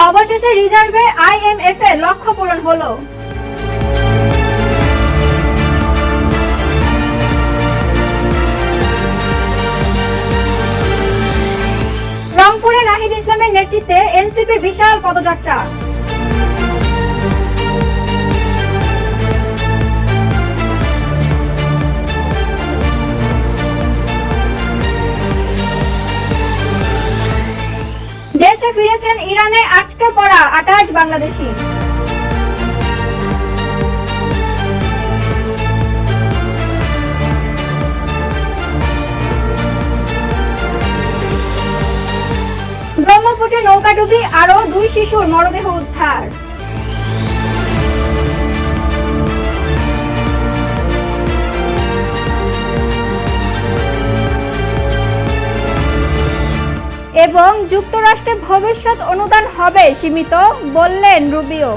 অবশেষে রিজার্ভে আইএমএফ এর লক্ষ্য পূরণ হলো। রংপুরে নাহিদ ইসলামের নেতৃত্বে এনসিপির বিশাল পদযাত্রা। দেশে ফিরেছেন ইরানে আটকে পড়া 28 বাংলাদেশি। ব্রহ্মপুত্রে নৌকাডুবি, আরো 2 শিশুর মরদেহ উদ্ধার। এবং যুক্তরাষ্ট্রের ভবিষ্যৎ অনুদান হবে সীমিত, বললেন রুবিও।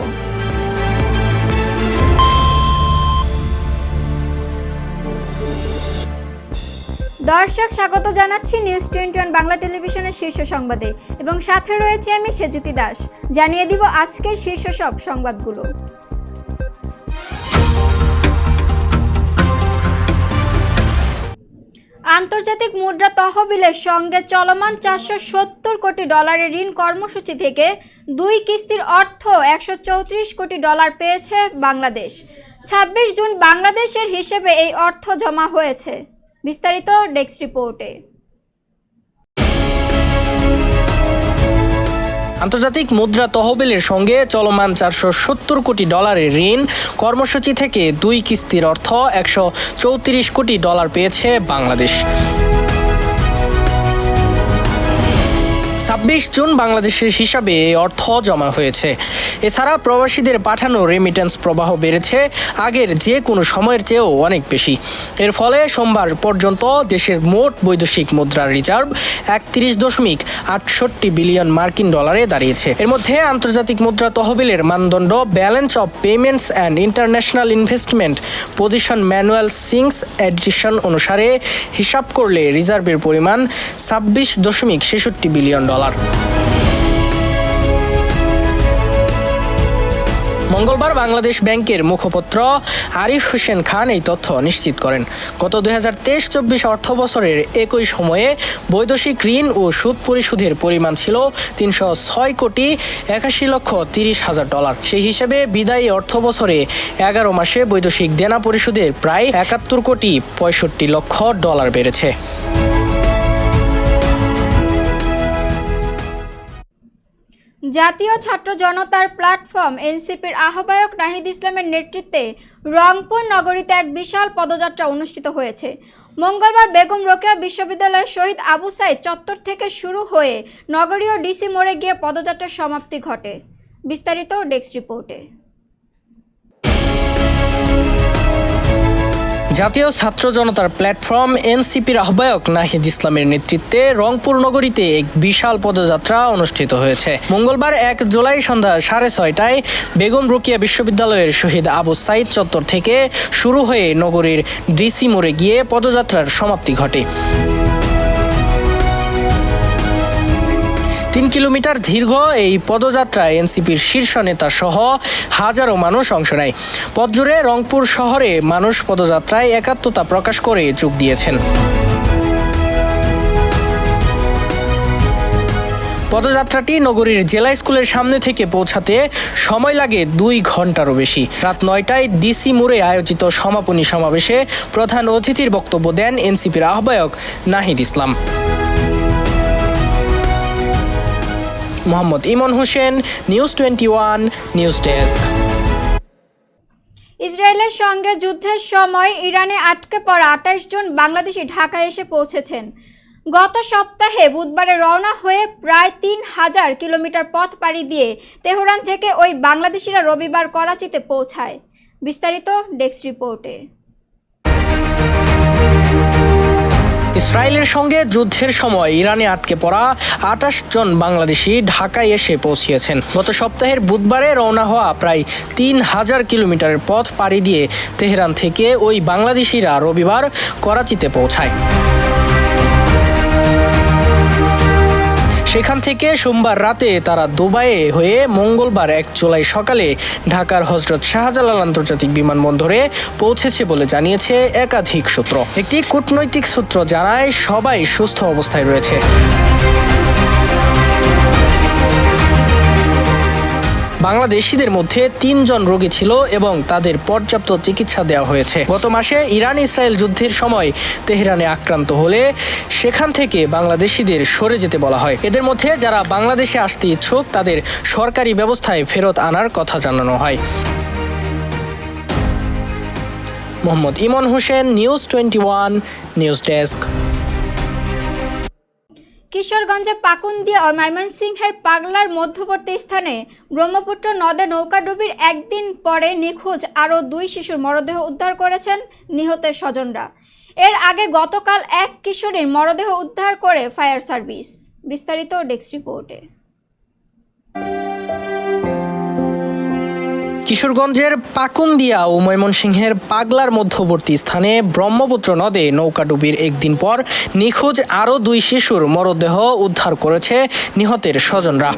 দর্শক, স্বাগত জানাচ্ছি নিউজ 21 বাংলা টেলিভিশনের শীর্ষ সংবাদে এবং সাথে রয়েছে আমি সেজুতি দাস। জানিয়ে দিব আজকের শীর্ষ সব সংবাদগুলো। আন্তর্জাতিক মুদ্রা তহবিলের সঙ্গে চলমান 470 কোটি ডলারের ঋণ কর্মসূচি থেকে 2 কিস্তির অর্থ 134 কোটি ডলার পেয়েছে বাংলাদেশ। 26 জুন বাংলাদেশের হিসেবে এই অর্থ জমা হয়েছে। বিস্তারিত ডেস্ক রিপোর্টে। আন্তর্জাতিক মুদ্রা তহবিলের সঙ্গে চলমান 470 কোটি ডলারের ঋণ কর্মসূচি থেকে 2 কিস্তির অর্থ 134 কোটি ডলার পেয়েছে বাংলাদেশ। 26 জুন বাংলাদেশের হিসাবে এই অর্থ জমা হয়েছে। এছাড়া প্রবাসীদের পাঠানো রেমিটেন্স প্রবাহ বেড়েছে আগের যে কোনো সময়ের চেয়েও অনেক বেশি। এর ফলে সোমবার পর্যন্ত দেশের মোট বৈদেশিক মুদ্রার রিজার্ভ 31.68 বিলিয়ন মার্কিন ডলারে দাঁড়িয়েছে। এর মধ্যে আন্তর্জাতিক মুদ্রা তহবিলের মানদণ্ড balance of payments and international investment position manual sixth edition অনুসারে হিসাব করলে রিজার্ভের পরিমাণ 26.66 বিলিয়ন ডলার। মঙ্গলবার বাংলাদেশ ব্যাংকের মুখপাত্র আরিফ হোসেন খান এই তথ্য নিশ্চিত করেন। গত 2023-24 অর্থ বছরের একই সময়ে বৈদেশিক ঋণ ও সুদ পরিশোধের পরিমাণ ছিল 306 কোটি 81 লক্ষ 30 হাজার ডলার। সেই হিসেবে বিদায়ী অর্থ বছরে 11 মাসে বৈদেশিক দেনা পরিশোধের প্রায় 71 কোটি 65 লক্ষ ডলার বেড়েছে। জাতীয় ছাত্র জনতার প্ল্যাটফর্ম এনসিপির আহ্বায়ক নাহিদ ইসলামের নেতৃত্বে রংপুর নগরীতে এক বিশাল পদযাত্রা অনুষ্ঠিত হয়েছে। মঙ্গলবার বেগম রোকেয়া বিশ্ববিদ্যালয়ের শহীদ আবু সাইদ চত্বর থেকে শুরু হয়ে নগরীয় ডিসি মোড়ে গিয়ে পদযাত্রার সমাপ্তি ঘটে। বিস্তারিত ডেস্ক রিপোর্টে। জাতীয় ছাত্র জনতার প্ল্যাটফর্ম এনসিপির আহ্বায়ক নাহিদ ইসলামের নেতৃত্বে রংপুর নগরীতে এক বিশাল পদযাত্রা অনুষ্ঠিত হয়েছে। মঙ্গলবার 1 জুলাই সন্ধ্যা 6:30টায় বেগম রোকেয়া বিশ্ববিদ্যালয়ের শহীদ আবু সাইদ চত্বর থেকে শুরু হয়ে নগরীর ডিসি মোড়ে গিয়ে পদযাত্রার সমাপ্তি ঘটে। 3 কিলোমিটার দীর্ঘ এই পদযাত্রায় এনসিপির শীর্ষ নেতা সহ হাজারো মানুষ অংশ নেয়। পথজুড়ে রংপুর শহরে মানুষ পদযাত্রায় একাত্মতা প্রকাশ করে যোগ দিয়েছেন। পদযাত্রাটি নগরীর জেলা স্কুলের সামনে থেকে পৌঁছাতে সময় লাগে 2 ঘন্টারও বেশি। রাত 9টায় ডিসি মোড়ে আয়োজিত সমাপনী সমাবেশে প্রধান অতিথির বক্তব্য দেন এনসিপির আহ্বায়ক Nahid Islam. Mohammad Emon Hossain, news 21 news desk. ইসরায়েলের সঙ্গে যুদ্ধের সময় ইরানে আটকে পড়া 28 জন বাংলাদেশি ঢাকায় এসে পৌঁছেছেন। গত সপ্তাহে বুধবারে রওনা হয়ে প্রায় 3000 কিলোমিটার পথ পাড়ি দিয়ে তেহরান থেকে ওই বাংলাদেশিরা রবিবার করাচিতে পৌঁছায়। বিস্তারিত ডেস্ক রিপোর্টে। ইসরায়েলের সঙ্গে যুদ্ধের সময় ইরানে আটকে পড়া 28 জন বাংলাদেশি ঢাকায় এসে পৌঁছিয়েছেন। গত সপ্তাহের বুধবারে রওনা হওয়া প্রায় 3000 কিলোমিটারের পথ পাড়ি দিয়ে তেহরান থেকে ওই বাংলাদেশিরা রবিবার করাচিতে পৌঁছায়। সেখান থেকে সোমবার রাতে তারা দুবাইয়ে হয়ে মঙ্গলবার 1 জুলাই সকালে ঢাকার হযরত শাহজালাল আন্তর্জাতিক বিমানবন্দরে পৌঁছেছে বলে জানিয়েছে একাধিক সূত্র। একটি কূটনৈতিক সূত্র জানায় সবাই সুস্থ অবস্থায় রয়েছে। বাংলাদেশিদের মধ্যে 3 জন রোগী ছিল এবং তাদের পর্যাপ্ত চিকিৎসা দেওয়া হয়েছে। গত মাসে ইরান-ইসরায়েল যুদ্ধের সময় তেহরানে আক্রান্ত হলে সেখান থেকে বাংলাদেশিদের সরে যেতে বলা হয়। এদের মধ্যে যারা বাংলাদেশে আসতে ইচ্ছুক তাদের সরকারি ব্যবস্থায় ফেরত আনার কথা জানানো হয়। Mohammad Emon Hossain, news 21, news desk. কিশোরগঞ্জে পাকুন্দিয়া ও ময়মনসিংহের পাগলার মধ্যবর্তী স্থানে ব্রহ্মপুত্র নদে নৌকাডুবির একদিন পরে নিখোঁজ আরও 2 শিশুর মরদেহ উদ্ধার করেছেন নিহতের স্বজনরা। এর আগে গতকাল এক কিশোরীর মরদেহ উদ্ধার করে ফায়ার সার্ভিস। বিস্তারিত ডেস্ক রিপোর্টে। কিশোরগঞ্জের পাকুন্দিয়া ও ময়মনসিংহের পাগলার মধ্যবর্তী স্থানে ব্রহ্মপুত্র নদে নৌকাডুবির একদিন পর নিখোঁজ আরও 2 শিশুর মরদেহ উদ্ধার করেছে নিহতের স্বজনরা।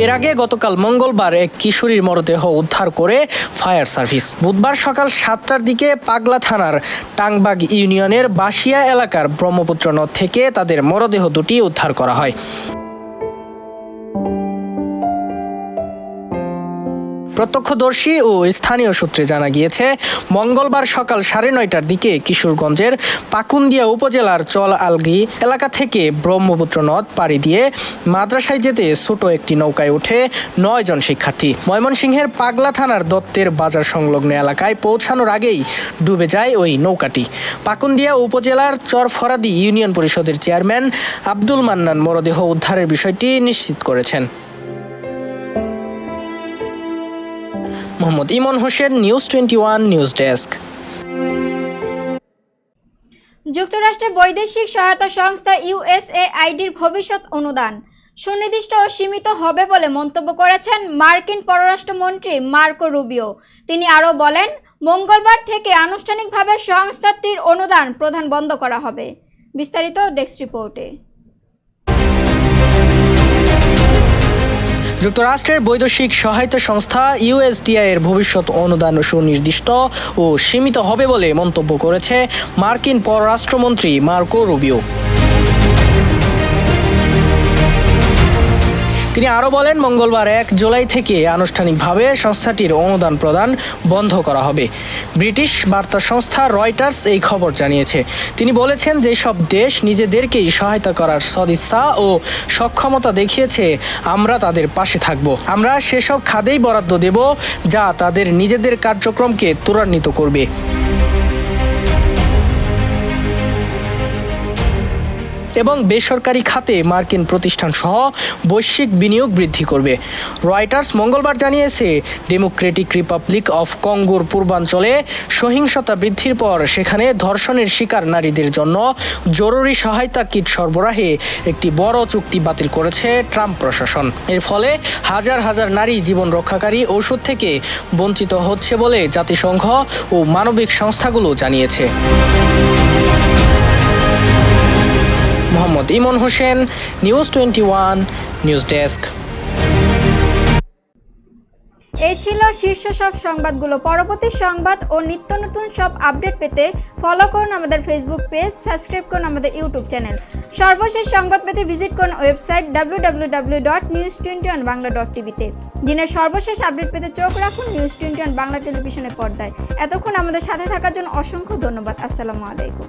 এর আগে গতকাল মঙ্গলবার এক কিশোরীর মরদেহ উদ্ধার করে ফায়ার সার্ভিস। বুধবার সকাল 7টার দিকে পাগলা থানার টাংবাগ ইউনিয়নের বাসিয়া এলাকার ব্রহ্মপুত্র নদ থেকে তাদের মরদেহ দুটি উদ্ধার করা হয়। প্রত্যক্ষদর্শী ও স্থানীয় সূত্রে জানা গিয়েছে, মঙ্গলবার সকাল 9:30টার দিকে কিশোরগঞ্জের পাকুন্দিয়া উপজেলার চল আলগি এলাকা থেকে ব্রহ্মপুত্র নদ পাড়ি দিয়ে মাদ্রাসায় যেতে ছোট একটি নৌকায় উঠে 9 জন শিক্ষার্থী ময়মনসিংহের পাগলা থানার দত্তের বাজার সংলগ্ন এলাকায় পৌঁছানোর আগেই ডুবে যায় ওই নৌকাটি। পাকুন্দিয়া উপজেলার চরফরাদি ইউনিয়ন পরিষদের চেয়ারম্যান আব্দুল মান্নান মরদেহ উদ্ধারের বিষয়টি নিশ্চিত করেছেন। Mohammad Emon Hossain, news 21, news desk. যুক্তরাষ্ট্রের বৈদেশিক সহায়তা সংস্থা USAIDর ভবিষ্যৎ অনুদান সুনির্দিষ্ট ও সীমিত হবে বলে মন্তব্য করেছেন মার্কিন পররাষ্ট্রমন্ত্রী মার্কো রুবিও। তিনি আরও বলেন, মঙ্গলবার থেকে আনুষ্ঠানিকভাবে সংস্থাটির অনুদান প্রদান বন্ধ করা হবে। বিস্তারিত ডেস্ক রিপোর্টে। যুক্তরাষ্ট্রের বৈদেশিক সহায়তা সংস্থা USDA এর ভবিষ্যৎ অনুদান সুনির্দিষ্ট ও সীমিত হবে বলে মন্তব্য করেছে মার্কিন পররাষ্ট্রমন্ত্রী মার্কো রুবিও। তিনি আরও বলেন, মঙ্গলবার 1 জুলাই থেকে আনুষ্ঠানিকভাবে সংস্থাটির অনুদান প্রদান বন্ধ করা হবে। ব্রিটিশ বার্তা সংস্থা রয়টার্স এই খবর জানিয়েছে। তিনি বলেছেন, যেসব দেশ নিজেদেরকেই সহায়তা করার সদিচ্ছা ও সক্ষমতা দেখিয়েছে, আমরা তাদের পাশে থাকব। আমরা সেসব খাতেই বরাদ্দ দেব যা তাদের নিজেদের কার্যক্রমকে ত্বরান্বিত করবে। এবং বেসরকারি খাতে মার্কিন প্রতিষ্ঠান সহ বৈশ্বিক বিনিয়োগ বৃদ্ধি করবে। রয়টার্স মঙ্গলবার জানিয়েছে, ডেমোক্রেটিক রিপাবলিক অফ কঙ্গোর পূর্বাঞ্চলে সহিংসতা বৃদ্ধির পর সেখানে ধর্ষণের শিকার নারীদের জন্য জরুরি সহায়তা কিট সরবরাহে একটি বড় চুক্তি বাতিল করেছে ট্রাম্প প্রশাসন। এর ফলে হাজার হাজার নারী জীবন রক্ষাকারী ওষুধ থেকে বঞ্চিত হচ্ছে বলে জাতিসংঘ ও মানবিক সংস্থাগুলো জানিয়েছে। Mohammad Emon Hossain, news 21, news desk. এই ছিল শীর্ষ সব সংবাদগুলো। পরবর্তী সংবাদ ও নিত্য নতুন সব আপডেট পেতে ফলো করুন আমাদের ফেসবুক পেজ, সাবস্ক্রাইব করুন আমাদের ইউটিউব চ্যানেল। সর্বশেষ সংবাদ পেতে ভিজিট করুন ওয়েবসাইট www.news21bangla.tv-তে। দিনের সর্বশেষ আপডেট পেতে চোখ রাখুন নিউজ 21 বাংলা টেলিভিশনের পর্দায়। এতক্ষণ আমাদের সাথে থাকার জন্য অসংখ্য ধন্যবাদ। আসসালামু আলাইকুম।